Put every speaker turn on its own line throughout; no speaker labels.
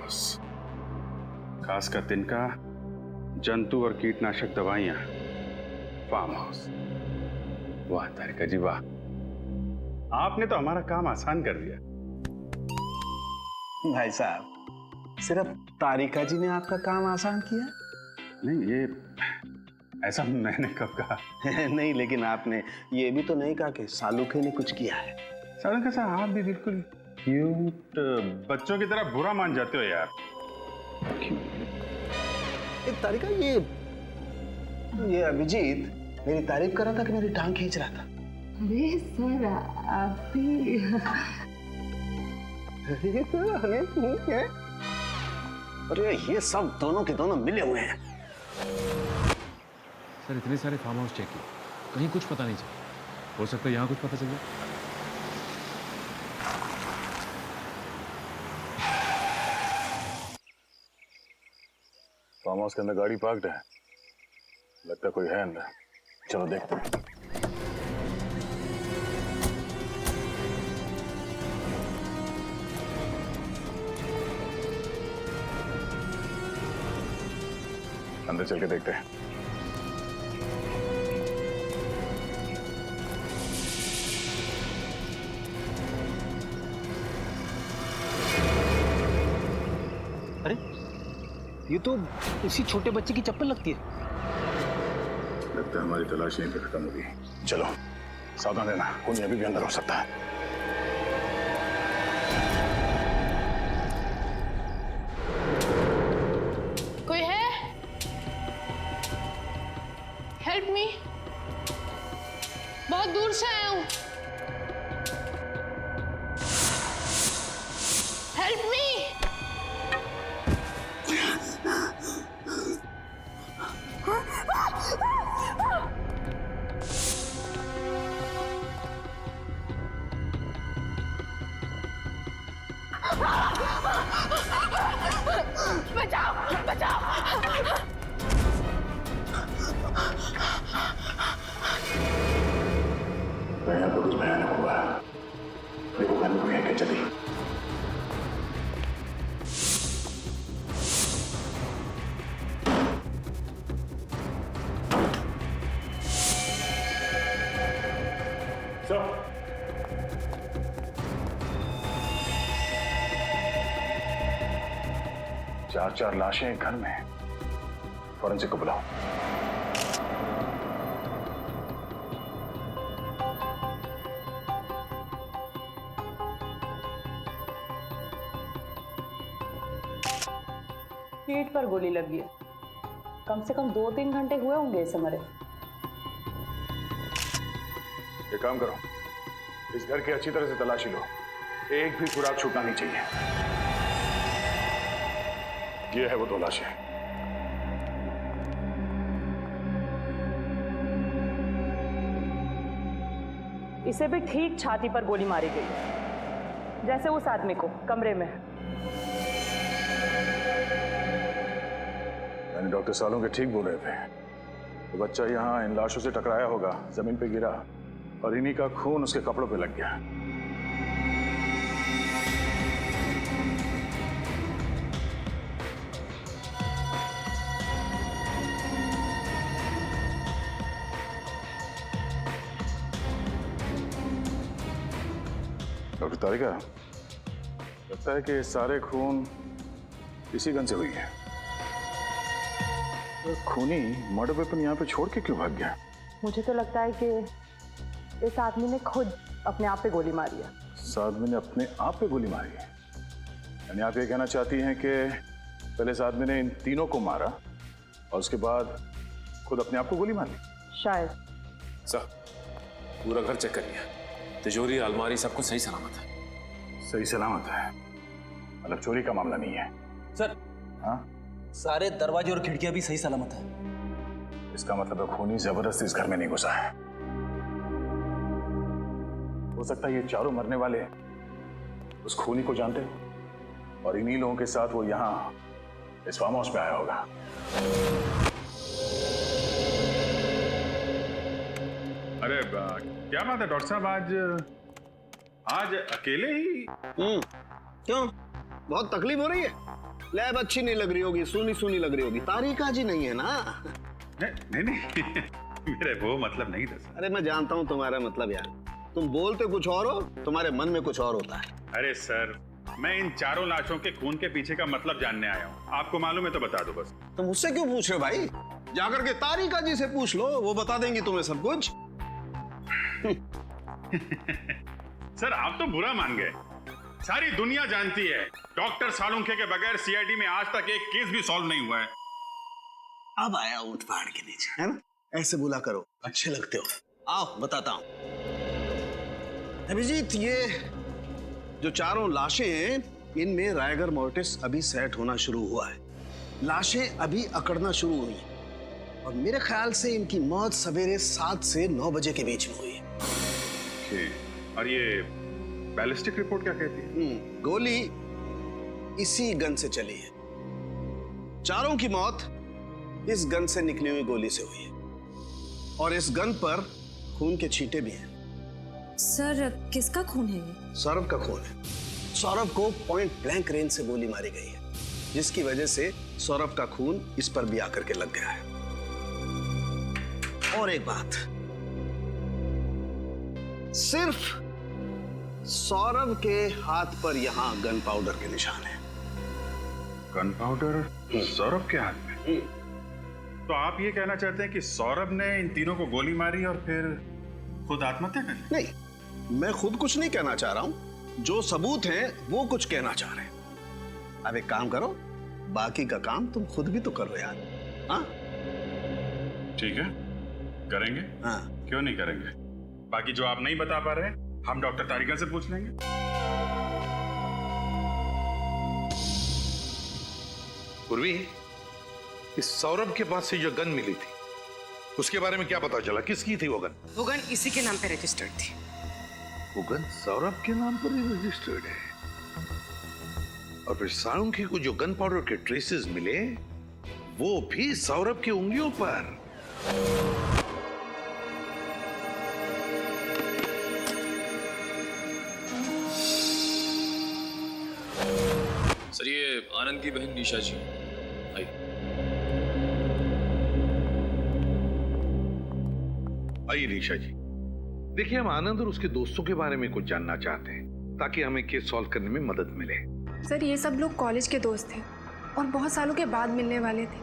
House, खासकर तिनका, जंतु और कीटनाशक दवाइयां, फार्म हाउस। वाह तारिका जी वाह, आपने तो हमारा काम आसान कर दिया।
भाई साहब, सिर्फ तारिका जी ने आपका काम आसान किया?
नहीं, ये ऐसा मैंने कब कहा?
नहीं, लेकिन आपने ये भी तो नहीं कहा कि सालुखे ने कुछ किया है।
सालुखे साहब, आप भी बिल्कुल क्यूट बच्चों की तरह बुरा मान जाते हो यार।
तारिका, ये अभिजीत मेरी तारीफ कर रहा था कि मेरी टांग खींच रहा था।
अरे सर, आप भी
अरे ये सब दोनों के दोनों मिले हुए हैं।
सर इतने सारे फार्म हाउस चेक किए, कहीं कुछ पता नहीं चला। हो सकता है यहाँ कुछ पता चल जाए।
फार्म हाउस के अंदर गाड़ी पार्क्ड है, लगता है कोई है अंदर। चलो देखते हैं। अंदर चल के देखते हैं।
अरे ये तो उसी छोटे बच्चे की चप्पल लगती है।
लगता है हमारी तलाश यहीं पे खत्म होगी। चलो सावधान रहना, खूनी अभी भी अंदर हो सकता है।
कोई है? हेल्प मी, बहुत दूर से आया हूँ। Help me. बचाओ बचाओ।
यहाँ पर कुछ भयानक हुआ है। देखो घर में कोई है क्या? जल्दी। चार लाशें एक घर में। फॉरेंसिक को बुलाओ।
पीठ पर गोली लगी है। कम से कम 2-3 घंटे हुए होंगे इसे मरे।
एक काम करो, इस घर की अच्छी तरह से तलाशी लो, एक भी सुराग छूटना नहीं चाहिए। ये है वो 2 लाशें।
इसे भी ठीक छाती पर गोली मारी गई, जैसे उस आदमी को कमरे में।
यानी डॉक्टर सालों ठीक बोल रहे थे। तो बच्चा यहाँ इन लाशों से टकराया होगा, जमीन पे गिरा और इन्हीं का खून उसके कपड़ों पे लग गया। डॉक्टर तारिका, लगता है कि सारे खून इसी गन से हुई है। तो खूनी मर्डर वेपन यहाँ पे छोड़ के क्यों भाग गया?
मुझे तो लगता है कि इस आदमी ने खुद अपने आप पे गोली मारी है।
इस आदमी ने अपने आप पे गोली मारी है? यानी आप ये कहना चाहती हैं कि पहले इस आदमी ने इन तीनों को मारा और उसके बाद खुद अपने आप को गोली मार ली?
शायद।
सर पूरा घर चेक कर लिया, तिजोरी अलमारी सब कुछ सही सलामत है।
सही सलामत है? मतलब चोरी का मामला नहीं है?
सर
हाँ,
सारे दरवाजे और खिड़कियां भी सही सलामत है।
इसका मतलब है खूनी जबरदस्ती इस घर में नहीं घुसा है। हो सकता है ये चारों मरने वाले उस खूनी को जानते हो और इन्हीं लोगों के साथ वो यहाँ इस फार्म हाउस पे आया होगा। अरे क्या बात है डॉक्टर साहब, आज अकेले ही?
क्यों?
बहुत तकलीफ हो रही है? लैब अच्छी नहीं लग रही होगी, सुनी सुनी लग रही होगी। तारिका जी नहीं है ना?
नहीं नहीं मेरे वो मतलब नहीं था सर।
अरे मैं जानता हूँ तुम्हारा मतलब यार, तुम बोलते कुछ और हो, तुम्हारे मन में कुछ और होता है।
अरे सर, मैं इन चारों लाशों के खून के पीछे का मतलब जानने आया हूँ। आपको मालूम है तो बता दो बस।
तो मुझसे क्यों पूछ रहे हो भाई? जाकर के तारिका जी से पूछ लो, वो बता देंगी तुम्हें सब कुछ।
सर आप तो बुरा मान गए। सारी दुनिया जानती है डॉक्टर सालुंखे के बगैर सीआईडी में आज तक एक केस भी सॉल्व नहीं हुआ है।
अब आया ऊंट पहाड़ के नीचे, है ना? ऐसे बोला करो, अच्छे लगते हो। आओ बताता हूं। अभिजीत, ये जो चारों लाशें हैं, इनमें रायगर मोर्टिस अभी सेट होना शुरू हुआ है। लाशें अभी अकड़ना शुरू हुई हैं और मेरे ख्याल से इनकी मौत सवेरे 7 से 9 बजे के बीच में हुई है।
और ये बैलिस्टिक रिपोर्ट क्या कहती है?
गोली इसी गन से चली है। चारों की मौत इस गन से निकली हुई गोली से हुई है और इस गन पर खून के छींटे भी हैं।
सर किसका खून है ये?
सौरभ का खून है। सौरभ को पॉइंट ब्लैंक रेंज से गोली मारी गई है, जिसकी वजह से सौरभ का खून इस पर भी आकर के लग गया है। और एक बात, सिर्फ सौरभ के हाथ पर यहां गन पाउडर के निशान है।
गन पाउडर सौरभ के हाथ में? तो आप ये कहना चाहते हैं कि सौरभ ने इन तीनों को गोली मारी और फिर खुद आत्महत्या कर ली?
नहीं, मैं खुद कुछ नहीं कहना चाह रहा हूं। जो सबूत हैं वो कुछ कहना चाह रहे हैं। अब एक काम करो, बाकी का काम तुम खुद भी तो करो यार। हाँ
ठीक है, करेंगे।
हाँ,
क्यों नहीं करेंगे? बाकी जो आप नहीं बता पा रहे हम डॉक्टर तारिका से पूछ लेंगे।
पूर्वी, इस सौरभ के पास से जो गन मिली थी उसके बारे में क्या पता चला? किसकी थी वो गन?
वो गन इसी के नाम पे रजिस्टर्ड थी।
वो गन सौरभ के नाम पर ही रजिस्टर्ड है। और फिर सालुंखे को जो गन पाउडर के ट्रेसेस मिले वो भी सौरभ की उंगलियों पर।
सर ये आनंद की बहन निशा जी
आइए निशा जी। देखिए, हम आनंद और उसके दोस्तों के बारे में कुछ जानना चाहते हैं ताकि हमें केस सॉल्व करने में मदद मिले।
सर ये सब लोग कॉलेज के दोस्त थे और बहुत सालों के बाद मिलने वाले थे,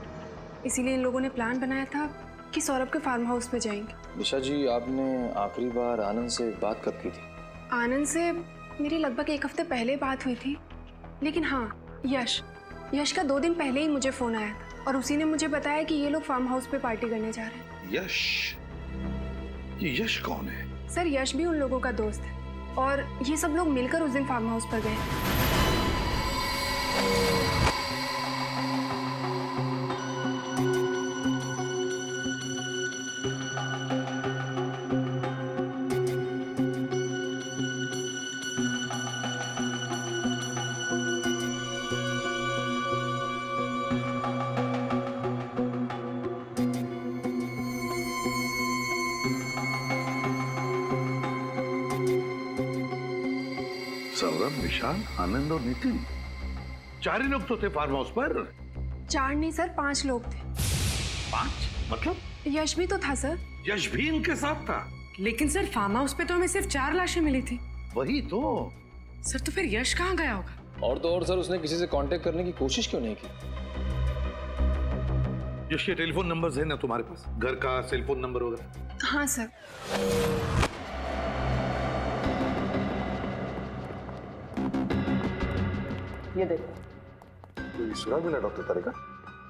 इसीलिए इन लोगों ने प्लान बनाया था कि सौरभ के फार्म हाउस पे जाएंगे।
निशा जी, आपने आखिरी बार आनंद से बात कब की थी?
आनंद से मेरी लगभग 1 हफ्ते पहले बात हुई थी, लेकिन हाँ, यश का 2 दिन पहले ही मुझे फोन आया था और उसी ने मुझे बताया कि ये लोग फार्म हाउस पे पार्टी करने जा रहे हैं।
यश? ये यश कौन है?
सर यश भी उन लोगों का दोस्त है और ये सब लोग मिलकर उस दिन फार्म हाउस पर गए।
सौरभ, विशाल, आनंद और नितिन, 4 ही लोग तो थे फार्म हाउस पर।
4 नहीं सर, 5 लोग थे।
5? मतलब?
यश भी तो था सर।
यश भी इनके साथ था?
लेकिन सर फार्म हाउस पे तो हमें सिर्फ 4 लाशें मिली थी।
वही तो।
सर तो फिर यश कहाँ गया होगा?
और तो और सर, उसने किसी से कांटेक्ट करने की कोशिश क्यों नहीं की?
यश के टेलीफोन नंबर्स है ना तुम्हारे पास? घर का सेलफोन नंबर वगैरह?
हाँ सर।
ये देखो,
कोई सुराग मिला डॉक्टर तारिका?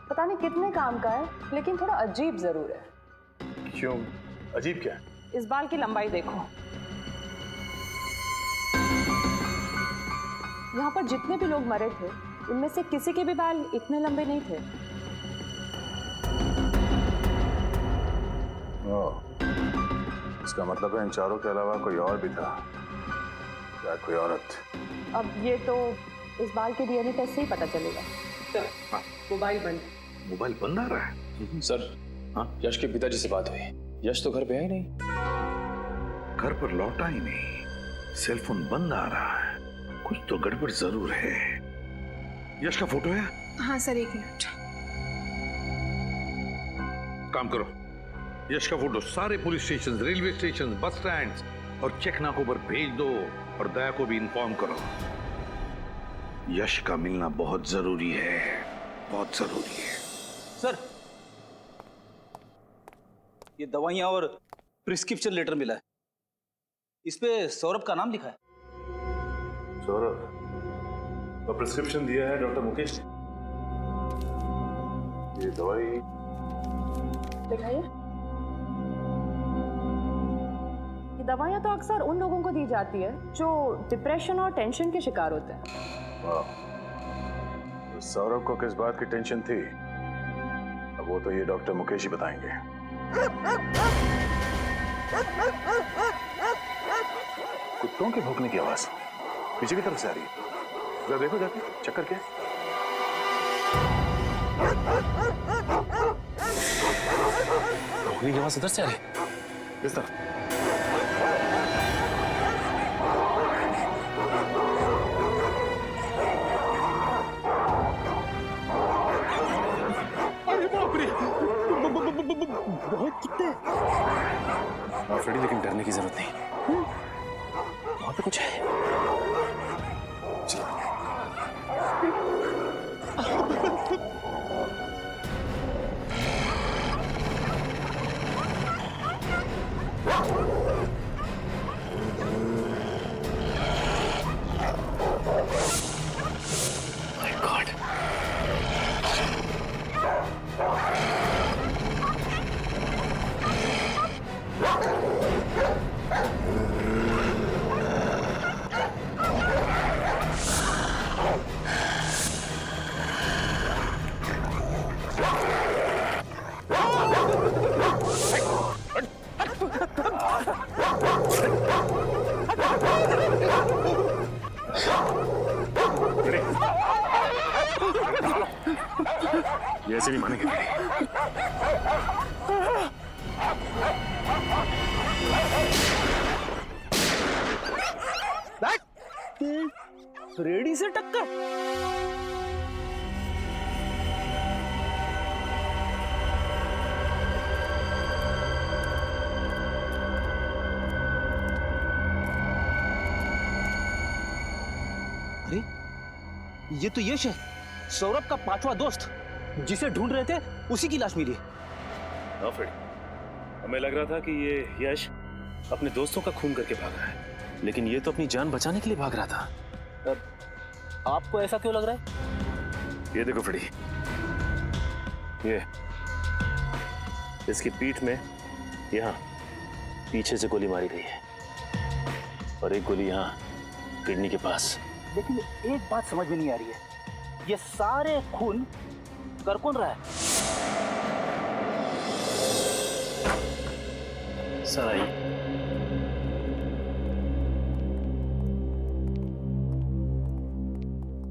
पता नहीं कितने काम का है, लेकिन थोड़ा अजीब जरूर है।
क्यों? अजीब क्या है?
इस बाल की लंबाई देखो। यहाँ पर जितने भी लोग मरे थे उनमें से किसी के भी बाल इतने लंबे नहीं थे।
इसका मतलब है इन चारों के अलावा कोई और भी था, या कोई औरत।
अब ये तो इस बाल के डीएनए टेस्ट से ही पता चलेगा।
मोबाइल बंद।
मोबाइल बंद आ रहा है?
सर, हाँ, यश के पिताजी से बात हुई। यश तो घर पे है ही नहीं।
घर पर लौटा ही नहीं, सेलफोन बंद आ रहा है। कुछ तो गड़बड़ जरूर है। यश का फोटो है?
हाँ सर, एक मिनट।
काम करो, यश का फोटो सारे police station, railway station, bus stand और चेक नाकों पर भेज दो और दया को भी इन्फॉर्म करो। यश का मिलना बहुत जरूरी है, बहुत जरूरी है।
सर, ये दवाइयां और प्रिस्क्रिप्शन लेटर मिला है, इस पे सौरभ का नाम लिखा है।
सौरभ, और प्रिस्क्रिप्शन दिया है डॉक्टर मुकेश ने। ये दवाई
दिखाइए। ये दवाइयाँ तो अक्सर उन लोगों को दी जाती है जो डिप्रेशन और टेंशन के शिकार होते हैं।
वाह, तो सौरभ को किस बात की टेंशन थी, अब वो तो ये डॉक्टर मुकेश ही बताएंगे। कुत्तों के भौंकने की आवाज पीछे की तरफ से आ रही है, जरा देखो जाके, चक्कर क्या है? भौंकने की आवाज इधर से आ रही है, इस तरफ।
बहुत कुत्ते।
फ्रेडी, लेकिन डरने की जरूरत नहीं, वहां पे कुछ है। चलो। My God. ये ऐसे नहीं मानेंगे।
फ्रेडी से टक्कर। अरे, ये तो यश है, सौरभ का 5वां दोस्त, जिसे ढूंढ रहे थे, उसी की लाश मिली।
हाँ फ्रेडी, हमें लग रहा था कि ये यश अपने दोस्तों का खून करके भाग रहा है, लेकिन ये तो अपनी जान बचाने के लिए भाग रहा था।
आपको ऐसा क्यों लग रहा है?
ये देखो फ्रेडी, ये इसकी पीठ में यहाँ पीछे से गोली मारी गई है और एक गोली यहाँ किडनी के पास।
लेकिन एक बात समझ में नहीं आ रही है, ये सारे खून कर कौन रहा है?
सर आइए।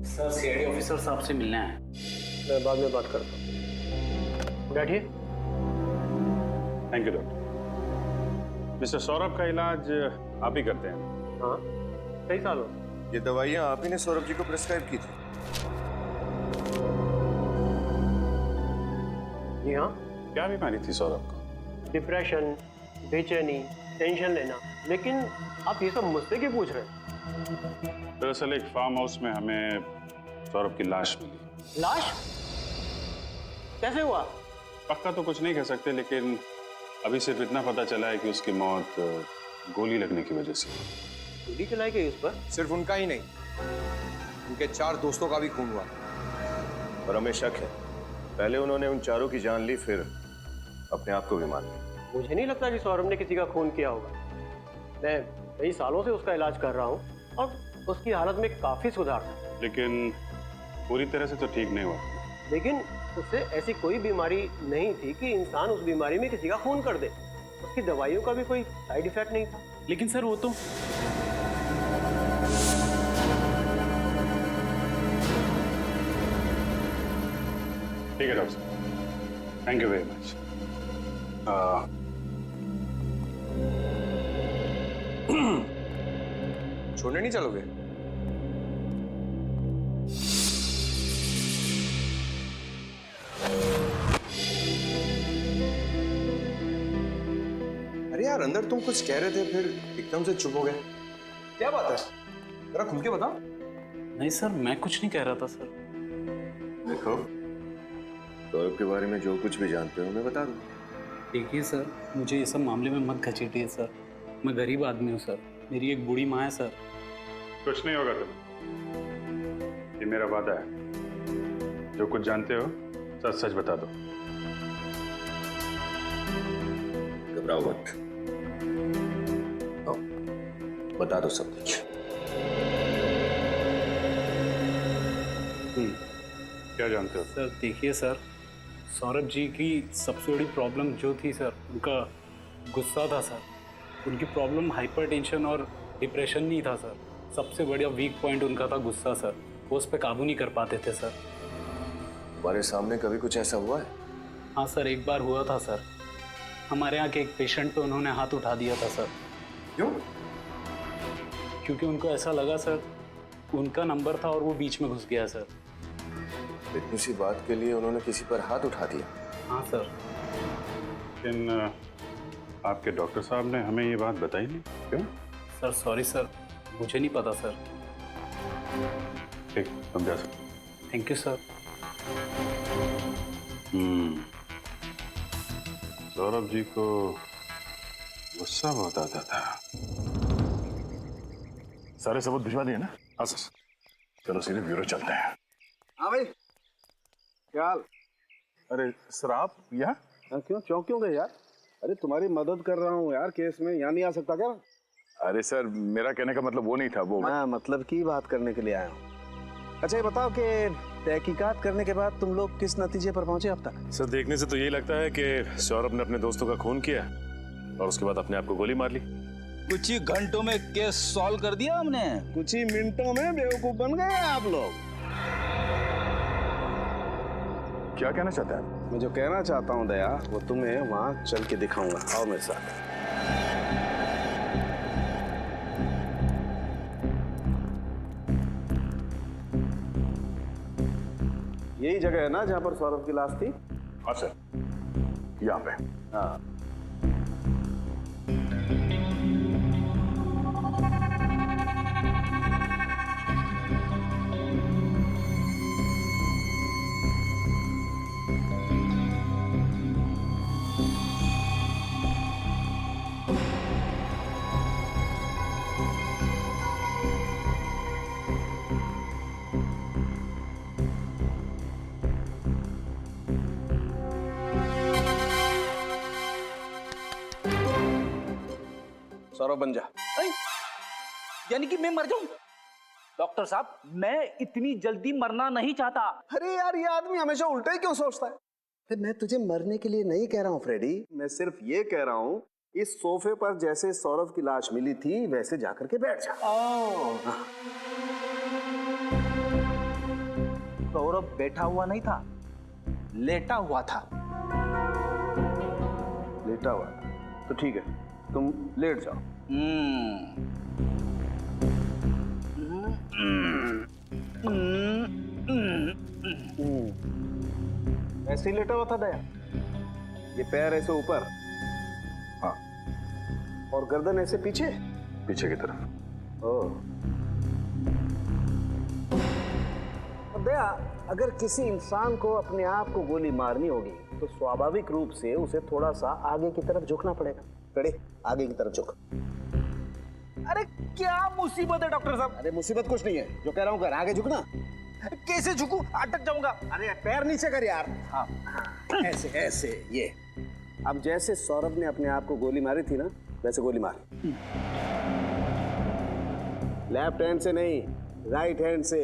सर, सीआईडी ऑफिसर साहब से मिलना है।
मैं बाद में बात करता हूँ, बैठिए।
Thank you doctor. Mister Saurabh का इलाज आप ही करते हैं?
हाँ, कई सालों।
ये दवाइयाँ आप ही ने सौरभ जी को प्रिस्क्राइब की थी?
जी हाँ।
क्या बीमारी थी सौरभ को?
डिप्रेशन, बेचैनी, टेंशन लेना। लेकिन आप ये सब मुझसे क्यों पूछ रहे हैं?
दरअसल एक फार्म हाउस में हमें सौरभ की लाश मिली।
लाश? कैसे हुआ?
पक्का तो कुछ नहीं कह सकते, लेकिन अभी सिर्फ इतना पता चला है कि उसकी मौत गोली लगने की वजह से।
गोली चलाई गई उस पर?
सिर्फ उनका ही नहीं, उनके 4 दोस्तों का भी खून हुआ और हमें शक है पहले उन्होंने उन चारों की जान ली, फिर अपने आप को भी मार लिया।
मुझे नहीं लगता कि सौरभ ने किसी का खून किया होगा। मैं कई सालों से उसका इलाज कर रहा हूँ और उसकी हालत में काफी सुधार था।
लेकिन पूरी तरह से तो ठीक नहीं हुआ।
लेकिन उससे ऐसी कोई बीमारी नहीं थी कि इंसान उस बीमारी में किसी का खून कर दे। उसकी दवाइयों का भी कोई साइड इफेक्ट नहीं था।
लेकिन सर वो तो
ठीक है डॉक्टर साहब, थैंक यू वेरी मच।
छोड़ने नहीं चलोगे? यार अंदर तुम कुछ कह रहे थे फिर एकदम से चुप हो गए, क्या बात है? जरा खुल के बताओ।
नहीं सर, मैं कुछ नहीं कह रहा था सर।
देखो, सौरभ के बारे में जो कुछ भी जानते हो मैं बता दूं।
देखिए सर, मुझे ये सब मामले में मत घसीटिए सर। मैं गरीब आदमी हूँ सर, मेरी एक बूढ़ी माँ है सर।
कुछ नहीं होगा तुम्हें, ये मेरा वादा है। जो कुछ जानते हो सच सच बता दो।
घबराओ मत, आओ, बता दो सब कुछ।
क्या जानते हो?
सर देखिए सर, सौरभ जी की सबसे बड़ी प्रॉब्लम जो थी सर, उनका गुस्सा था सर। उनकी प्रॉब्लम हाइपरटेंशन और डिप्रेशन नहीं था सर। सबसे बड़ा वीक पॉइंट उनका था गुस्सा सर। वो उस पर काबू नहीं कर पाते थे सर।
तुम्हारे सामने कभी कुछ ऐसा हुआ है?
हाँ सर, एक बार हुआ था सर। हमारे यहाँ के एक पेशेंट पे उन्होंने हाथ उठा दिया था सर।
क्यों?
क्योंकि उनको ऐसा लगा सर उनका नंबर था और वो बीच में घुस गया सर।
इतनी सी बात के लिए उन्होंने किसी पर हाथ उठा दिया?
हाँ सर।
लेकिन आपके डॉक्टर साहब ने हमें ये बात बताई नहीं, क्यों?
सर सॉरी सर, मुझे नहीं पता सर।
ठीक, तुम जा सकते।
Thank you sir.
Saurabh ji को गुस्सा बहुत आता था।
सारे सबूत भिजवा दिए ना? हाँ सर। चलो सीधे ब्यूरो चलते हैं।
हाँ भाई, क्या हाल?
अरे सर आप यहाँ?
क्यों चौंक क्यों गए यार? अरे तुम्हारी मदद कर रहा हूँ यार केस में, यहाँ नहीं आ सकता क्या?
अरे सर मेरा कहने का मतलब वो नहीं था। वो
मैं मतलब की बात करने के लिए आया हूँ। अच्छा ये बताओ कि तहकीकात करने के बाद तुम लोग किस नतीजे पर पहुंचे अब तक?
सर देखने से तो यही लगता है कि सौरभ ने अपने दोस्तों का खून किया और उसके बाद अपने आप को गोली मार ली।
कुछ ही घंटों में केस सॉल्व कर दिया हमने।
कुछ ही मिनटों में बेवकूफ बन गए आप लोग।
क्या कहना चाहता है?
मैं जो कहना चाहता हूँ दया, वो तुम्हें वहां चल के दिखाऊंगा। आओ मेरे साथ। यही जगह है ना जहाँ पर सौरभ की लाश थी?
हाँ सर, यहाँ पे।
हाँ। सौरभ बन जा।
यानी कि मैं मर जाऊं? डॉक्टर साहब, मैं इतनी जल्दी मरना नहीं चाहता।
अरे यार, ये आदमी हमेशा उल्टा ही क्यों सोचता है? मैं तुझे मरने के लिए नहीं कह रहा हूँ फ्रेडी, मैं सिर्फ ये कह रहा हूँ इस सोफे पर जैसे सौरभ की लाश मिली थी वैसे जाकर के बैठ जा।
सौरभ बैठा हुआ नहीं था, लेटा हुआ था।
लेटा हुआ था तो ठीक है, तुम लेट जाओ। ऐसे ही लेटा हुआ था दया, ये पैर ऐसे ऊपर,
हाँ,
और गर्दन ऐसे पीछे
पीछे की तरफ।
ओह। दया, अगर किसी इंसान को अपने आप को गोली मारनी होगी तो स्वाभाविक रूप से उसे थोड़ा सा आगे की तरफ झुकना पड़ेगा। खड़े, आगे की तरफ झुक।
अरे क्या मुसीबत है डॉक्टर साहब?
अरे मुसीबत कुछ नहीं है, जो कह रहा हूँ कर, आगे झुकना।
कैसे झुकूं? अटक जाऊंगा।
अरे पैर नीचे कर यार।
हाँ,
ऐसे ऐसे, ये। अब जैसे सौरभ ने अपने आप को गोली मारी थी ना, वैसे गोली मार। लेफ्ट हैंड से नहीं, राइट हैंड से।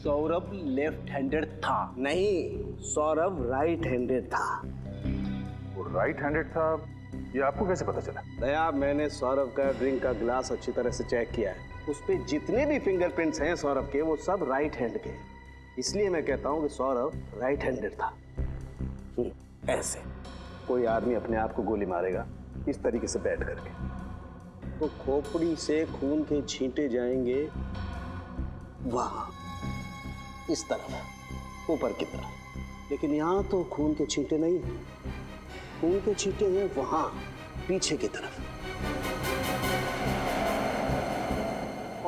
सौरभ लेफ्ट हैंडेड था।
नहीं, सौरभ राइट हैंडेड था।
वो राइट हैंडेड था, ये आपको कैसे पता चला?
दया, मैंने सौरभ का ड्रिंक का ग्लास अच्छी तरह से चेक किया है। उस पे जितने भी फिंगरप्रिंट्स हैं सौरभ के, वो सब राइट हैंड के। इसलिए मैं कहता हूँ कि सौरभ राइट हैंडेड था। ऐसे कोई आदमी अपने आप को गोली मारेगा इस तरीके से बैठ करके, तो खोपड़ी से खून के छींटे जाएंगे वहां, इस तरफ, ऊपर की तरफ। लेकिन यहाँ तो खून के छींटे नहीं, खून के छींटे हैं वहां, पीछे की तरफ।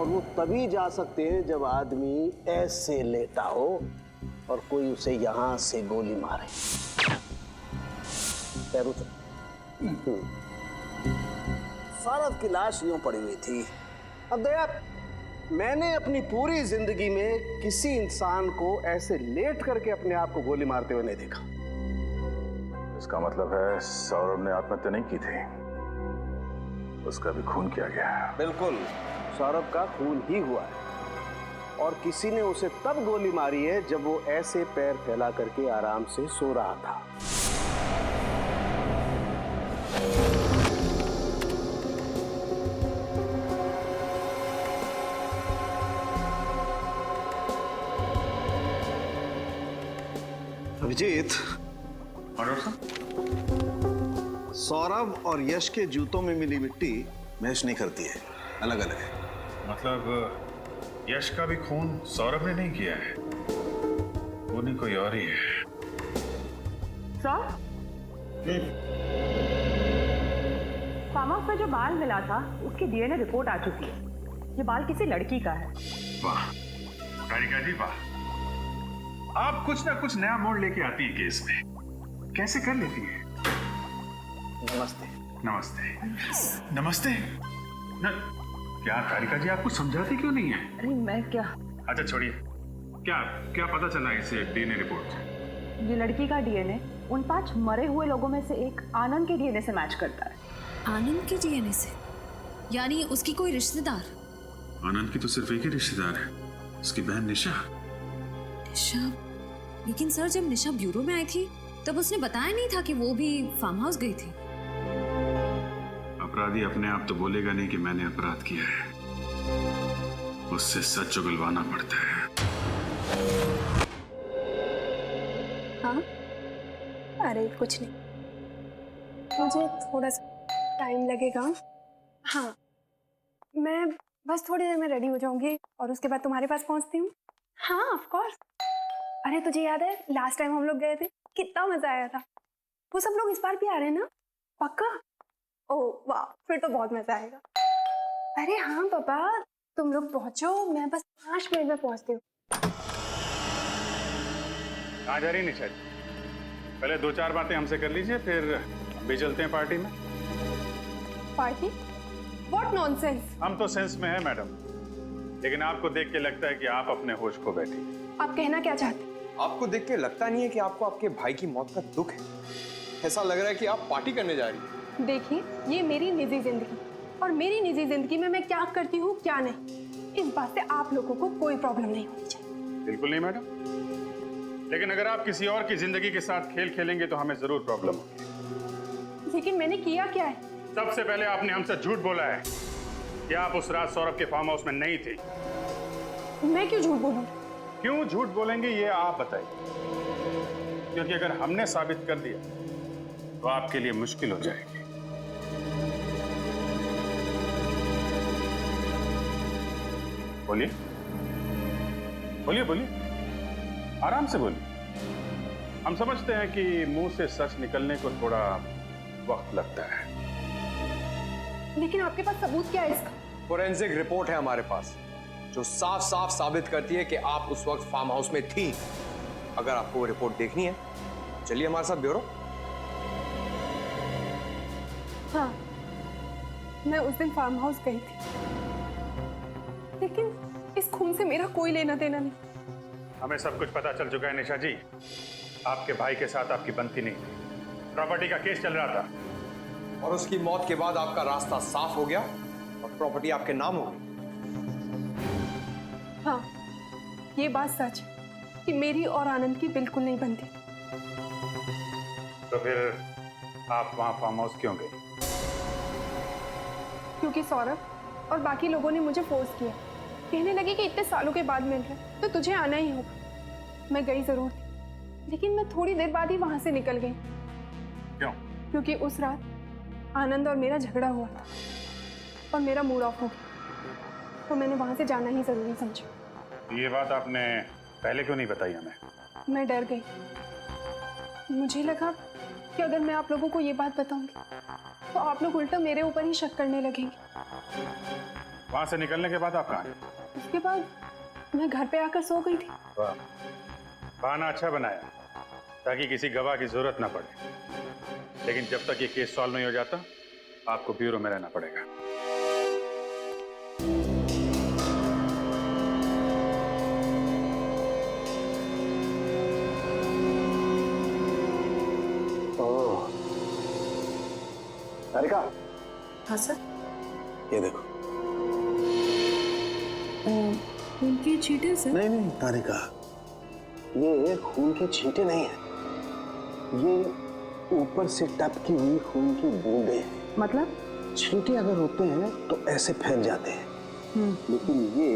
और वो तभी जा सकते हैं जब आदमी ऐसे लेटा हो और कोई उसे यहां से गोली मारे। पैरों से सौरभ की लाश यूं पड़ी हुई थी। अब देख, मैंने अपनी पूरी जिंदगी में किसी इंसान को ऐसे लेट करके अपने आप को गोली मारते हुए नहीं देखा।
इसका मतलब है सौरभ ने आत्महत्या नहीं की थी, उसका भी खून किया गया है।
बिल्कुल, सौरभ का खून ही हुआ है और किसी ने उसे तब गोली मारी है जब वो ऐसे पैर फैला करके आराम से सो रहा था। अभिजीत, सौरभ और यश के जूतों में मिली मिट्टी मैच नहीं करती है, अलग अलग है।
मतलब यश का भी खून सौरभ ने नहीं किया है, वो नहीं कोई और ही है।
फार्म हाउस में जो बाल मिला था उसकी डीएनए रिपोर्ट आ चुकी है। ये बाल किसी लड़की का है।
वाह कारिका जी वाह, आप कुछ ना कुछ नया मोड़ लेके आती है केस में, कैसे कर लेती है?
नमस्ते।
नमस्ते नमस्ते क्या कारिका जी, आप कुछ समझाती क्यों नहीं है?
अरे मैं क्या,
अच्छा छोड़िए, क्या क्या पता चला इसे डीएनए रिपोर्ट से?
ये लड़की का डीएनए उन 5 मरे हुए लोगों में से एक आनंद के डीएनए से मैच करता है।
आनंद के डीएनए से? यानी उसकी कोई रिश्तेदार?
आनंद की तो सिर्फ एक ही रिश्तेदार है, उसकी बहन निशा।
निशा? लेकिन सर जब निशा ब्यूरो में आई थी तब उसने बताया नहीं था कि वो भी फार्म हाउस गई थी।
अपराधी अपने आप तो बोलेगा नहीं कि मैंने अपराध किया है, उससे सच उगलवाना पड़ता है।
हाँ? अरे कुछ नहीं, मुझे थोड़ा सा टाइम लगेगा। हाँ, मैं बस थोड़ी देर में रेडी हो जाऊंगी और उसके बाद तुम्हारे पास पहुंचती हूँ। हाँ ऑफ कोर्स। अरे तुझे याद है लास्ट टाइम हम लोग गए थे, कितना मजा आया था। वो सब लोग इस बार भी आ रहे हैं ना? पक्का? ओह वाह, फिर तो बहुत मजा आएगा। अरे हाँ पापा, तुम लोग पहुंचो, मैं बस 5 मिनट में पहुंचती हूँ।
कहाँ जा रही निशा जी? पहले 2-4 बातें हमसे कर लीजिए, फिर हम भी चलते हैं पार्टी में।
पार्टी? What nonsense.
हम तो सेंस में है मैडम, लेकिन आपको देख के लगता है कि आप अपने होश खो बैठी।
आप कहना क्या चाहते?
आपको देख के लगता नहीं है कि आपको आपके भाई की मौत का दुख है? ऐसा लग रहा है कि आप पार्टी करने जा रही हैं।
देखिए, ये मेरी निजी जिंदगी और मेरी निजी जिंदगी में मैं क्या करती हूँ क्या नहीं, इस बात से आप लोगों को कोई प्रॉब्लम नहीं होनी चाहिए।
बिल्कुल नहीं मैडम, लेकिन अगर आप किसी और की जिंदगी के साथ खेल खेलेंगे तो हमें जरूर प्रॉब्लम होगी।
लेकिन मैंने किया क्या है?
सबसे पहले आपने हमसे झूठ बोला है कि आप उस रात सौरभ के फार्म हाउस में नहीं थी।
मैं क्यों झूठ बोलूं?
क्यों झूठ बोलेंगे ये आप बताइए, क्योंकि अगर हमने साबित कर दिया तो आपके लिए मुश्किल हो जाएगी। बोलिए बोलिए बोलिए, आराम से बोलिए। हम समझते हैं कि मुंह से सच निकलने को थोड़ा वक्त लगता है,
लेकिन आपके पास सबूत क्या है इसका?
फोरेंसिक रिपोर्ट है हमारे पास जो साफ साफ साबित करती है कि आप उस वक्त फार्म हाउस में थी। अगर आपको वो रिपोर्ट देखनी है, चलिए हमारे साथ ब्यूरो।
हाँ, मैं उस दिन फार्म हाउस गई थी, लेकिन इस खून से मेरा कोई लेना देना नहीं।
हमें सब कुछ पता चल चुका है निशा जी, आपके भाई के साथ आपकी बनती नहीं थी, प्रॉपर्टी का केस चल रहा था
और उसकी मौत के बाद आपका रास्ता साफ हो गया और प्रॉपर्टी आपके नाम हो गई।
हाँ, ये बात सच है कि मेरी और आनंद की बिल्कुल नहीं बनती।
तो फिर आप वहां फार्म हाउस क्यों गए?
क्योंकि सौरभ और बाकी लोगों ने मुझे फोर्स किया, कहने लगे कि इतने सालों के बाद मिल रहे तो तुझे आना ही होगा। मैं गई जरूर थी, लेकिन मैं थोड़ी देर बाद ही वहां से निकल गई।
क्यों?
क्योंकि उस रात आनंद और मेरा झगड़ा हुआ था और मेरा मूड ऑफ हो गया, तो मैंने वहां से जाना ही जरूरी समझा।
ये बात आपने पहले क्यों नहीं बताई हमें?
मैं डर गई, मुझे लगा कि अगर मैं आप लोगों को ये बात बताऊंगी तो आप लोग उल्टा मेरे ऊपर ही शक करने लगेंगे।
वहां से निकलने के बाद आप कहाँ हैं?
उसके बाद मैं घर पे आकर सो गई थी।
वाह, बहाना अच्छा बनाया ताकि किसी गवाह की जरूरत ना पड़े। लेकिन जब तक ये केस सॉल्व नहीं हो जाता आपको ब्यूरो में रहना पड़ेगा।
तारिका।
हाँ सर।
ये देखो।
खून की छींटे सर?
नहीं तारिका, ये खून की छींटे नहीं है, ये ऊपर से टपकी हुई खून की बूंदें हैं।
मतलब?
छींटे अगर होते हैं तो ऐसे फैल जाते हैं, लेकिन ये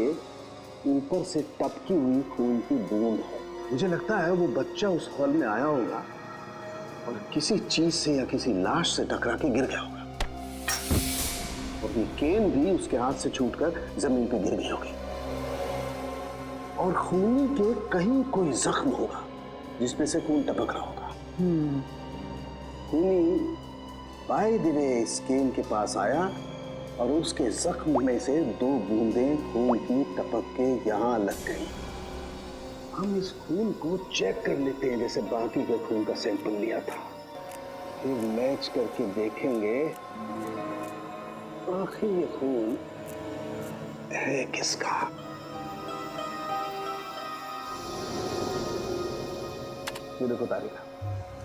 ऊपर से टपकी हुई खून की बूंद है। मुझे लगता है वो बच्चा उस हॉल में आया होगा और किसी चीज से या किसी लाश से टकरा के गिर गया होगा, और ये केन भी उसके हाथ से छूटकर जमीन पे गिर गई होगी, और खूनी के कहीं कोई जख्म होगा जिसमें से खून टपक रहा होगा। खूनी बाय द वे इस केन के पास आया और उसके जख्म में से 2 बूंदें खून की टपक के यहाँ लग गई। हम इस खून को चेक कर लेते हैं जैसे बाकी के खून का सैंपल लिया था, फिर मैच करके देखेंगे आखिर ये खून है किसका। ये देखो तारिका,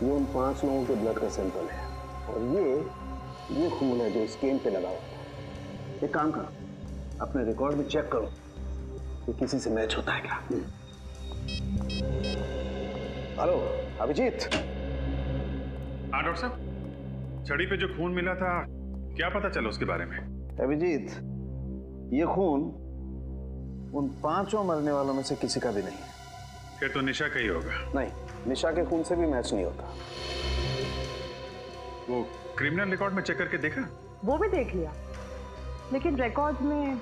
ये उन 5 लोगों के ब्लड का सैंपल है, और ये खून है जो इस केन पे लगा हुआ है। एक काम करो, अपने रिकॉर्ड में चेक करो कि किसी से मैच होता है क्या। हेलो अभिजीत।
हाँ डॉक्टर साहब, छड़ी पे जो खून मिला था क्या पता चला उसके बारे में?
अभिजीत, ये खून उन 5 मरने वालों में से किसी का भी नहीं है।
फिर तो निशा का ही होगा।
नहीं, निशा के खून से भी मैच नहीं होता।
वो क्रिमिनल रिकॉर्ड में चेक करके देखा?
वो भी देख लिया, लेकिन रिकॉर्ड में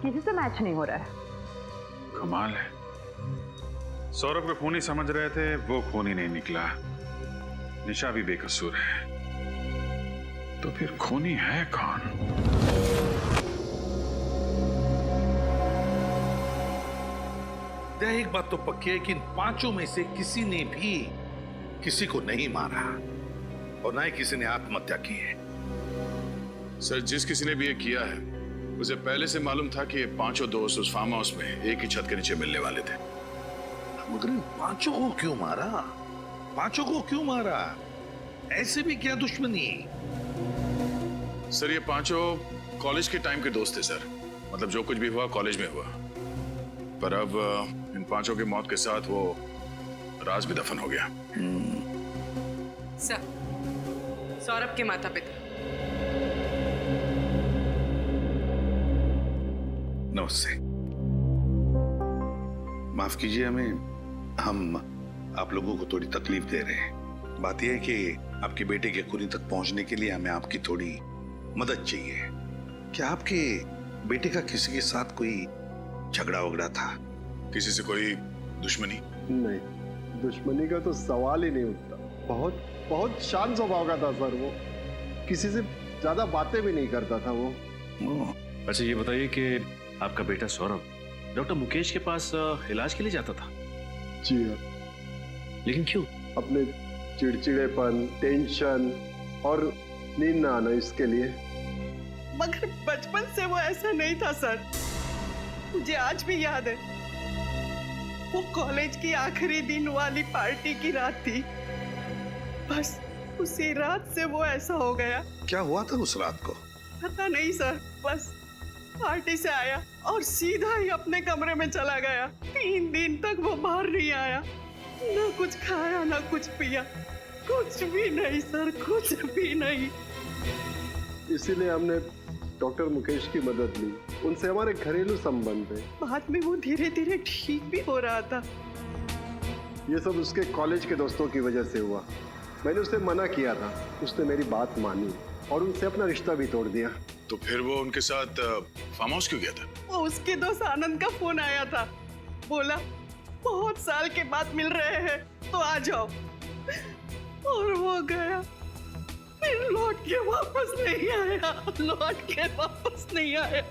किसी से मैच नहीं हो रहा है।
कमाल है, सौरभ को खूनी समझ रहे थे, वो खूनी नहीं निकला। निशा भी बेकसूर है, तो फिर खूनी है कौन?
एक बात तो पक्की है कि इन 5 में से किसी ने भी किसी को नहीं मारा, और ना ही किसी ने आत्महत्या की है।
सर, जिस किसी ने भी ये किया है उसे पहले से मालूम था कि ये 5 दोस्त उस फार्म हाउस में एक ही छत के नीचे मिलने वाले थे।
मगर इन 5 को क्यों मारा? 5 को क्यों मारा? ऐसे भी क्या दुश्मनी?
सर, ये 5 कॉलेज के टाइम के दोस्त थे सर। मतलब जो कुछ भी हुआ कॉलेज में हुआ, पर अब इन 5 की मौत के साथ वो राज भी दफन हो गया।
सर, सौरभ के माता पिता।
नमस्ते, माफ कीजिए हमें, हम आप लोगों को थोड़ी तकलीफ दे रहे हैं। बात यह है कि आपके बेटे के खूनी तक पहुंचने के लिए हमें आपकी थोड़ी मदद चाहिए। क्या आपके बेटे का किसी के साथ कोई झगड़ा वगड़ा था?
किसी से कोई दुश्मनी?
नहीं, दुश्मनी का तो सवाल ही नहीं उठता। बहुत शांत स्वभाव का था सर वो, किसी से ज्यादा बातें भी नहीं करता था वो।
अच्छा ये बताइए कि आपका बेटा सौरभ डॉक्टर मुकेश के पास इलाज के लिए जाता था?
जी हाँ।
लेकिन क्यों?
अपने चिड़चिड़ेपन, टेंशन और नींद ना आना, इसके लिए।
मगर बचपन से वो ऐसा नहीं था सर, मुझे आज भी याद है। वो कॉलेज की आखिरी दिन वाली पार्टी की रात थी, बस उसी रात से वो ऐसा हो गया।
क्या हुआ था उस रात को?
पता नहीं सर, बस पार्टी से आया और सीधा ही अपने कमरे में चला गया। 3 दिन तक वो बाहर नहीं आया, ना कुछ खाया ना कुछ पिया, कुछ भी नहीं सर, कुछ भी नहीं।
इसीलिए हमने डॉक्टर मुकेश की मदद ली, उनसे हमारे घरेलू संबंध है।
बाद में वो धीरे धीरे ठीक भी हो रहा था।
ये सब उसके कॉलेज के दोस्तों की वजह से हुआ। मैंने उसे मना किया था, उसने मेरी बात मानी और उनसे अपना रिश्ता भी तोड़ दिया।
तो फिर वो उनके साथ फार्म हाउस क्यों गया था?
वो उसके दोस्त आनंद का फोन आया था, बोला बहुत साल के बाद मिल रहे हैं तो आ जाओ, और वो गया, फिर लौट के वापस नहीं आया, लौट के वापस नहीं आया।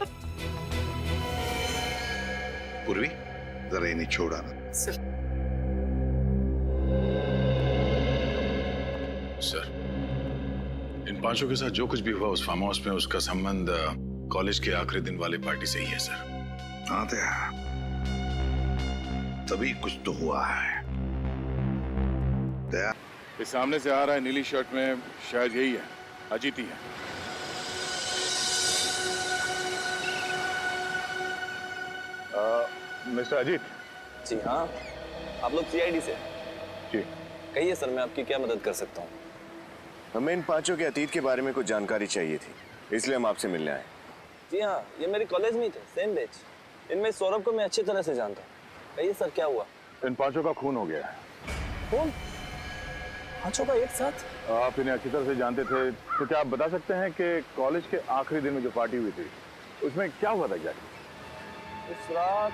पूर्वी जरा इन्हें छोड़ा ना।
सर, इन पांचों के साथ जो कुछ भी हुआ उस फार्म हाउस में, उसका संबंध कॉलेज के आखिरी दिन वाली पार्टी से ही है सर।
हाँ तभी कुछ तो हुआ है। दया,
इस सामने से आ रहा है नीली शर्ट में, शायद यही है, अजीत ही है। मिस्टर अजीत।
जी हाँ, आप लोग सीआईडी से?
जी।
कहिए सर, मैं आपकी क्या मदद कर सकता हूँ?
हमें इन पांचों के अतीत के बारे में कुछ जानकारी चाहिए थी, इसलिए हम आपसे मिलने आए।
जी हाँ, ये मेरे कॉलेज में थे, सेम बैच। इनमें सौरभ को मैं अच्छी तरह से जानता हूँ। कहिए सर, क्या हुआ?
इन पांचों का खून हो गया है।
खून? पांचों का एक साथ?
आप इन्हें अच्छी तरह से जानते थे, तो क्या आप बता सकते हैं कि कॉलेज के आखिरी दिन में जो पार्टी हुई थी उसमें क्या हुआ था एग्जैक्टली?
उस रात,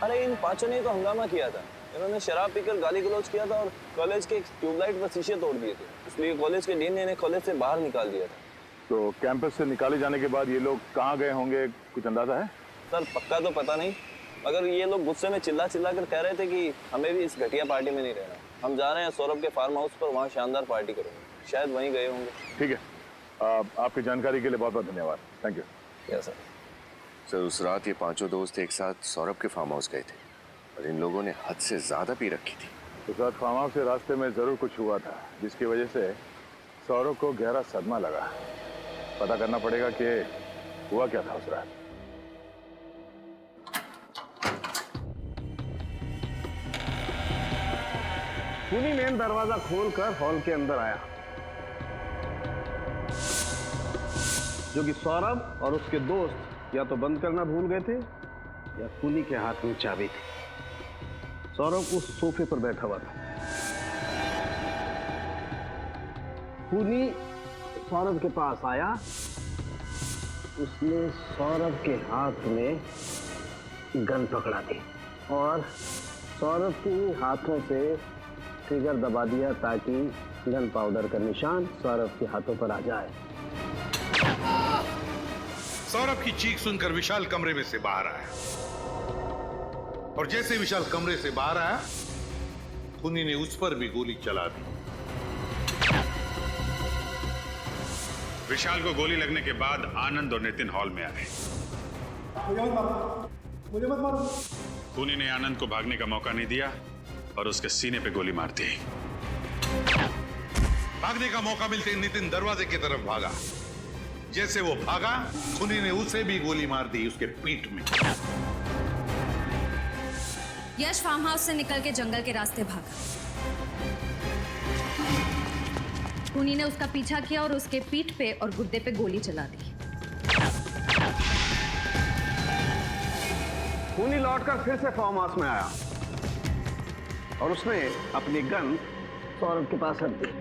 अरे इन पांचों ने तो हंगामा किया था। इन्होंने शराब पीकर गाली गलौज किया था और कॉलेज के ट्यूबलाइट व शीशे तोड़ दिए थे। इसलिए कॉलेज के डीन ने इन्हें कॉलेज से बाहर निकाल दिया था।
तो कैंपस से निकाले जाने के बाद ये लोग कहाँ गए होंगे, कुछ अंदाजा है?
सर पक्का तो पता नहीं, मगर ये लोग गुस्से में चिल्ला चिल्ला कर कह रहे थे कि हमें भी इस घटिया पार्टी में नहीं रहना, हम जा रहे हैं सौरभ के फार्म हाउस पर, वहाँ शानदार पार्टी करेंगे। शायद वहीं गए होंगे।
ठीक है, आपकी जानकारी के लिए बहुत बहुत धन्यवाद। Thank you.
Yes sir.
Sir, उस रात ये पांचों दोस्त एक साथ सौरभ के फार्म हाउस गए थे और इन लोगों ने हद से ज्यादा पी रखी थी।
उस रात फार्म हाउस से रास्ते में जरूर कुछ हुआ था जिसकी वजह से सौरभ को गहरा सदमा लगा। पता करना पड़ेगा कि हुआ क्या था उस रात।
खूनी मेन दरवाजा खोलकर हॉल के अंदर आया, जो कि सौरभ और उसके दोस्त या तो बंद करना भूल गए थे या खूनी के हाथ में चाबी थी। सौरभ उस सोफे पर बैठा हुआ था। खूनी सौरभ के पास आया, उसने सौरभ के हाथ में गन पकड़ा दी और सौरभ के हाथों से ट्रिगर दबा दिया ताकि गन पाउडर का निशान सौरभ के हाथों पर आ जाए।
सौरभ की चीख सुनकर विशाल कमरे में से बाहर आया और जैसे विशाल कमरे से बाहर आया, खूनी ने उस पर भी गोली चला दी।
विशाल को गोली लगने के बाद आनंद और नितिन हॉल में आए।
मुझे मत मारो।
खूनी ने आनंद को भागने का मौका नहीं दिया और उसके सीने पे गोली मार दी।
भागने का मौका मिलते नितिन दरवाजे की तरफ भागा। जैसे वो भागा, खूनी ने उसे भी गोली मार दी उसके पीठ में।
यश फार्म हाउस से निकल के जंगल के रास्ते भागा। खूनी ने उसका पीछा किया और उसके पीठ पे और गुर्दे पे गोली चला दी।
खूनी लौटकर फिर से फार्म हाउस में आया और उसने अपनी गन सौरभ के पास रख दी।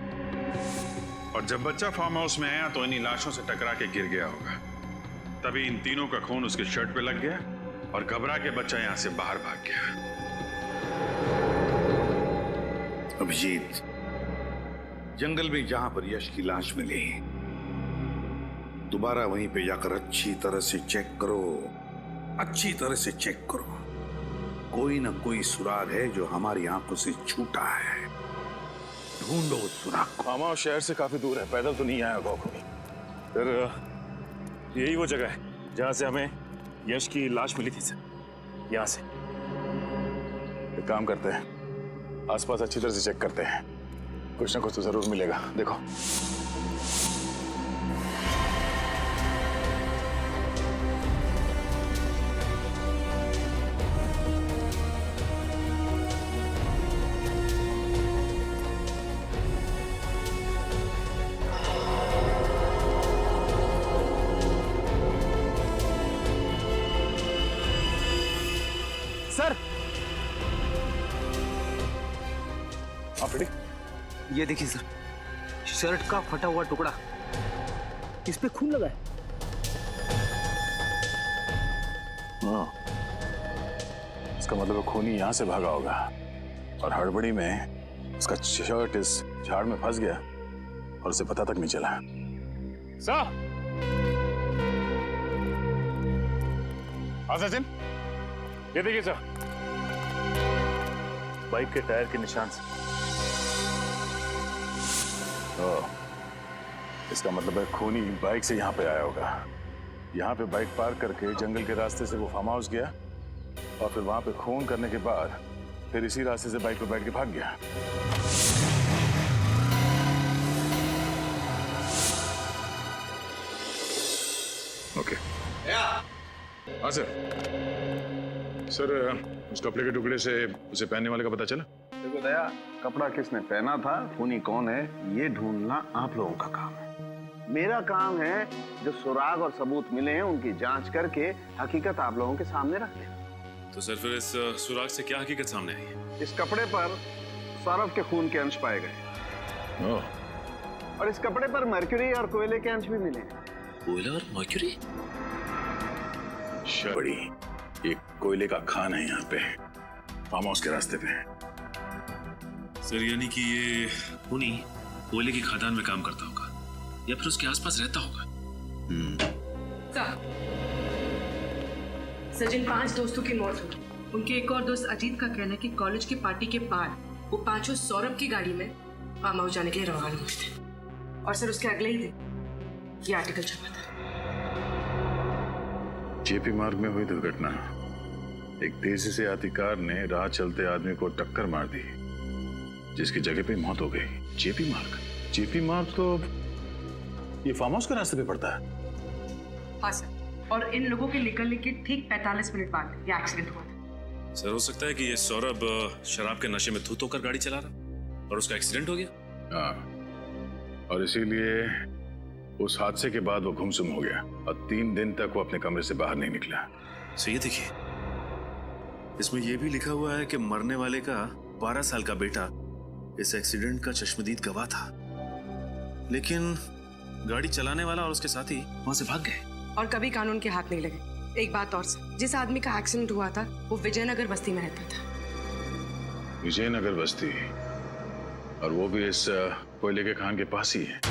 और जब बच्चा फार्म हाउस में आया तो इन्हीं लाशों से टकरा के गिर गया होगा। तभी इन तीनों का खून उसके शर्ट पे लग गया और घबरा के बच्चा यहां से बाहर भाग गया।
अभिजीत, जंगल में जहां पर यश की लाश मिली, दोबारा वहीं पे जाकर अच्छी तरह से चेक करो, अच्छी तरह से चेक करो। कोई ना कोई सुराग है जो हमारी आंखों से छूटा है। ढूंढो उस सुराग को।
फार्म हाउस शहर से काफी दूर है, पैदल तो नहीं आया होगा कोई। फिर यही वो जगह है जहां से हमें यश की लाश मिली थी सर। यहाँ से एक काम करते हैं, आसपास अच्छी तरह से चेक करते हैं, कुछ ना कुछ तो जरूर मिलेगा। देखो
सर,
आप रेडी?
ये देखिए सर, शर्ट का फटा हुआ टुकड़ा, इस पे खून लगा है।
हाँ, इसका मतलब है खूनी यहाँ से भागा होगा और हड़बड़ी में उसका शर्ट इस झाड़ में फंस गया और उसे पता तक नहीं चला। सर, सचिन,
ये देखिए सर, बाइक के टायर के निशान से।
इसका मतलब है खूनी बाइक से यहाँ पे आया होगा। यहाँ पे बाइक पार्क करके जंगल के रास्ते से वो फार्म हाउस गया और फिर वहां पे खून करने के बाद फिर इसी रास्ते से बाइक पे बैठ के भाग गया। ओके। हाँ सर। सर, उस कपड़े के टुकड़े से उसे पहनने वाले का पता चला?
देखो दया, कपड़ा किसने पहना था, खूनी कौन है, ये ढूंढना आप लोगों का काम है। मेरा काम है जो सुराग और सबूत मिले हैं उनकी जांच करके हकीकत आप लोगों के सामने रख देना।
तो सर फिर इस सुराग से क्या हकीकत सामने आई है?
इस कपड़े पर सौरभ के खून के अंश पाए गए और इस कपड़े पर मर्क्यूरी और कोयले के अंश भी मिले।
कोयला और मर्क्यूरी?
बड़ी एक कोयले का खान है यहाँ पे, फार्म हाउस के रास्ते पे।
सर यानी कि ये खूनी कोयले की खदान में काम करता होगा या फिर उसके आसपास रहता होगा।
सर, जिन 5 दोस्तों की मौत हुई, उनके एक और दोस्त अजीत का कहना है कि कॉलेज की पार्टी के बाद वो 5 सौरभ की गाड़ी में फार्म हाउस जाने के लिए रवाना हुए थे। और सर उसके अगले ही दिन ये आर्टिकल छपा था।
जेपी मार्ग में हुई दुर्घटना, एक तेजी से आती कार ने राह चलते आदमी को टक्कर मार दी जिसकी जगह पे मौत हो गई। जेपी मार्ग तो ये फार्म हाउस के रास्ते पे पड़ता है।
हाँ सर, और इन लोगों के निकलने के ठीक 45 मिनट बाद ये एक्सीडेंट हुआ था।
सर हो सकता है कि ये सौरभ शराब के नशे में धुत होकर गाड़ी चला रहा और उसका एक्सीडेंट हो गया।
हाँ, और इसीलिए उस हादसे के बाद वो गुमसुम हो गया और 3 दिन तक वो अपने कमरे से बाहर नहीं निकला।
सो ये देखिए, इसमें यह भी लिखा हुआ है कि मरने वाले का 12 साल का बेटा इस एक्सीडेंट का चश्मदीद गवाह था, लेकिन गाड़ी चलाने वाला और उसके साथी वहां से भाग गए
और कभी कानून के हाथ नहीं लगे। एक बात और सर, जिस आदमी का एक्सीडेंट हुआ था वो विजयनगर बस्ती में रहता था।
विजयनगर बस्ती, और वो भी इस कोयले के खान के पास ही है।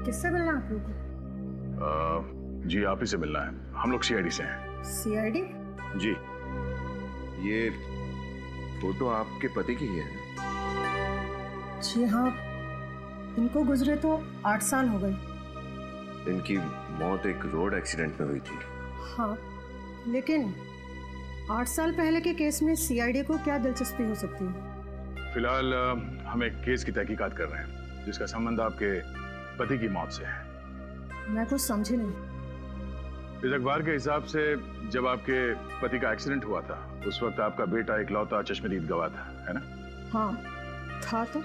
किससे मिलना आप लोग?
जी आप ही से मिलना है, हम लोग सीआईडी से हैं।
सीआईडी?
जी।
ये फोटो आपके पति की है?
जी हाँ, इनको गुजरे तो 8 साल हो गए।
इनकी मौत एक रोड एक्सीडेंट में हुई थी।
हाँ, लेकिन 8 साल पहले के केस में सीआईडी को क्या दिलचस्पी हो सकती है?
फिलहाल हम एक केस की तहकीकात कर रहे हैं जिसका संबंध आपके पति की मौत से है।
मैं कुछ समझी नहीं।
इस अखबार के हिसाब से जब आपके पति का एक्सीडेंट हुआ था उस वक्त आपका बेटा इकलौता चश्मदीद गवाह था, है ना?
हाँ था तो,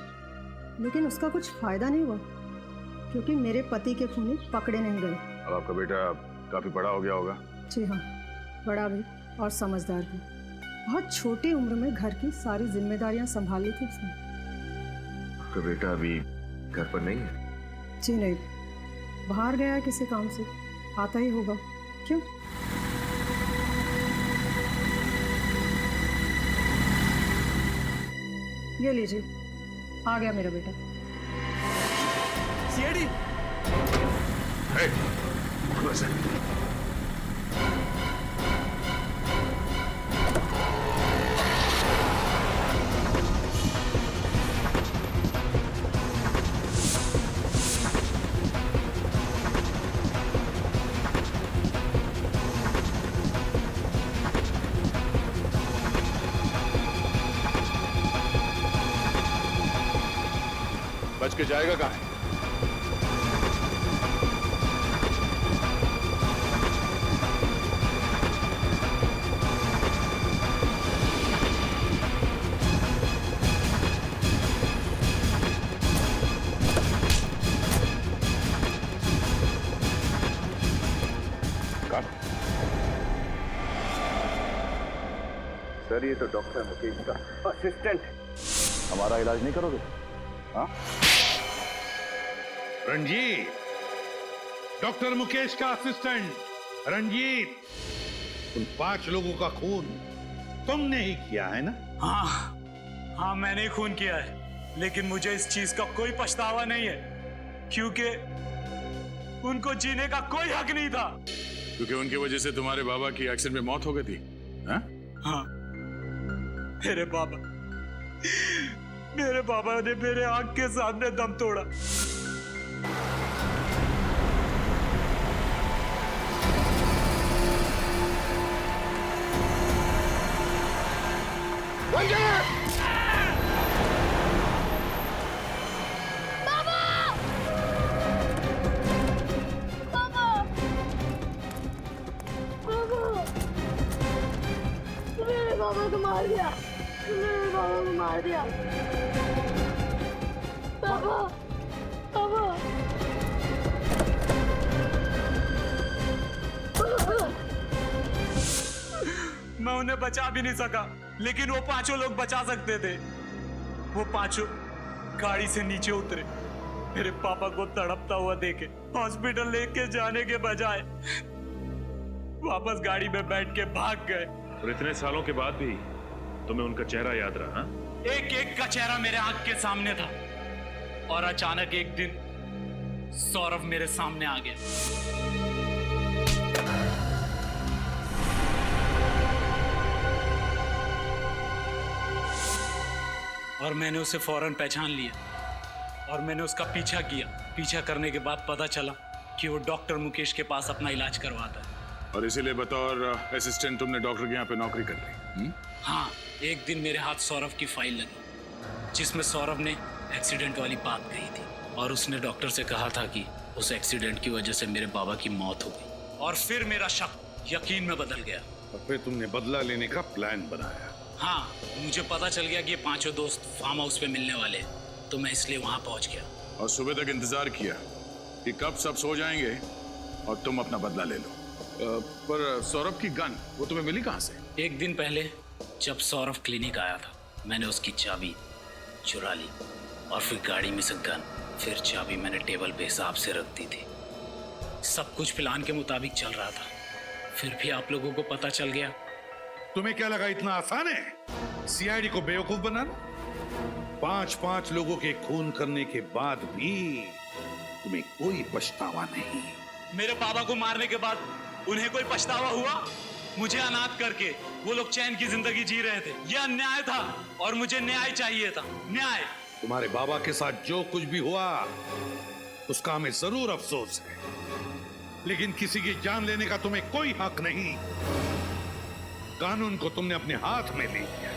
लेकिन उसका कुछ फायदा नहीं हुआ क्योंकि मेरे पति के खूनी पकड़े नहीं गए।
अब आपका बेटा काफी बड़ा हो गया होगा।
जी हाँ, बड़ा भी और समझदार भी। बहुत छोटी उम्र में घर की सारी जिम्मेदारियां संभाल ली थी उसने।
आपका बेटा अभी घर पर नहीं है?
जी नहीं, बाहर गया है किसी काम से, आता ही होगा। क्यों? ये लीजिए, आ गया मेरा बेटा।
सीआईडी।
बच के जाएगा कहाँ?
सर ये तो डॉक्टर मुकेश का असिस्टेंट है।
हमारा इलाज नहीं करोगे? हाँ?
रंजीत, डॉक्टर मुकेश का असिस्टेंट रंजीत, उन 5 लोगों का खून तुमने ही किया है ना?
हाँ मैंने ही खून किया है, लेकिन मुझे इस चीज का कोई पछतावा नहीं है, क्योंकि उनको जीने का कोई हक नहीं था।
क्योंकि उनकी वजह से तुम्हारे बाबा की एक्सीडेंट में मौत हो गई थी।
हाँ, मेरे बाबा ने मेरे आंख के सामने दम तोड़ा।
बाबा को मार दिया, मेरे बाबा को मार दिया। बाबा, बाबा।
मैं उन्हें बचा भी नहीं सका, लेकिन वो 5 लोग बचा सकते थे। वो 5 गाड़ी से नीचे उतरे, मेरे पापा को तड़पता हुआ देखे हॉस्पिटल लेके जाने के बजाय वापस गाड़ी में बैठ के भाग गए।
और इतने सालों के बाद भी तुम्हें उनका चेहरा याद रहा?
एक एक का चेहरा मेरे आंख के सामने था, और अचानक एक दिन सौरभ मेरे सामने आ गया। और मैंने उसे फौरन पहचान लिया और मैंने उसका पीछा किया। पीछा करने के बाद पता चला कि वो डॉक्टर मुकेश के पास अपना इलाज करवाता है।
और इसीलिए बतौर असिस्टेंट तुमने डॉक्टर के यहाँ पे नौकरी कर ली?
हाँ, एक दिन मेरे हाथ सौरभ की फाइल लगी जिसमें सौरभ ने एक्सीडेंट वाली बात कही थी, और उसने डॉक्टर से कहा था कि उस एक्सीडेंट की वजह से मेरे बाबा की मौत हो गई। और फिर मेरा शक यकीन में बदल गया।
और फिर तुमने बदला लेने का प्लान बनाया?
हाँ, मुझे पता चल गया कि ये 5 दोस्त फार्म हाउस पे मिलने वाले हैं, तो मैं इसलिए वहां पहुंच गया।
और सुबह तक इंतजार किया कि कब सब सो जाएंगे और तुम अपना बदला ले लो। पर सौरभ की गन वो तुम्हें मिली कहाँ से?
एक दिन पहले जब सौरभ क्लिनिक आया था, मैंने उसकी चाबी चुरा ली और फिर गाड़ी में से गन, फिर चाबी मैंने टेबल पे हिसाब से रख दी थी। सब कुछ प्लान के मुताबिक चल रहा था, फिर भी आप लोगों को पता चल गया।
तुम्हें क्या लगा इतना आसान है सीआईडी को बेवकूफ बनाना? 5 लोगों के खून करने के बाद भी तुम्हें कोई पछतावा नहीं?
मेरे बाबा को मारने के बाद उन्हें कोई पछतावा हुआ? मुझे अनाथ करके वो लोग चैन की जिंदगी जी रहे थे। यह अन्याय था और मुझे न्याय चाहिए था। न्याय।
तुम्हारे बाबा के साथ जो कुछ भी हुआ उसका हमें जरूर अफसोस है, लेकिन किसी की जान लेने का तुम्हें कोई हक नहीं। कानून को तुमने अपने हाथ में ले लिया।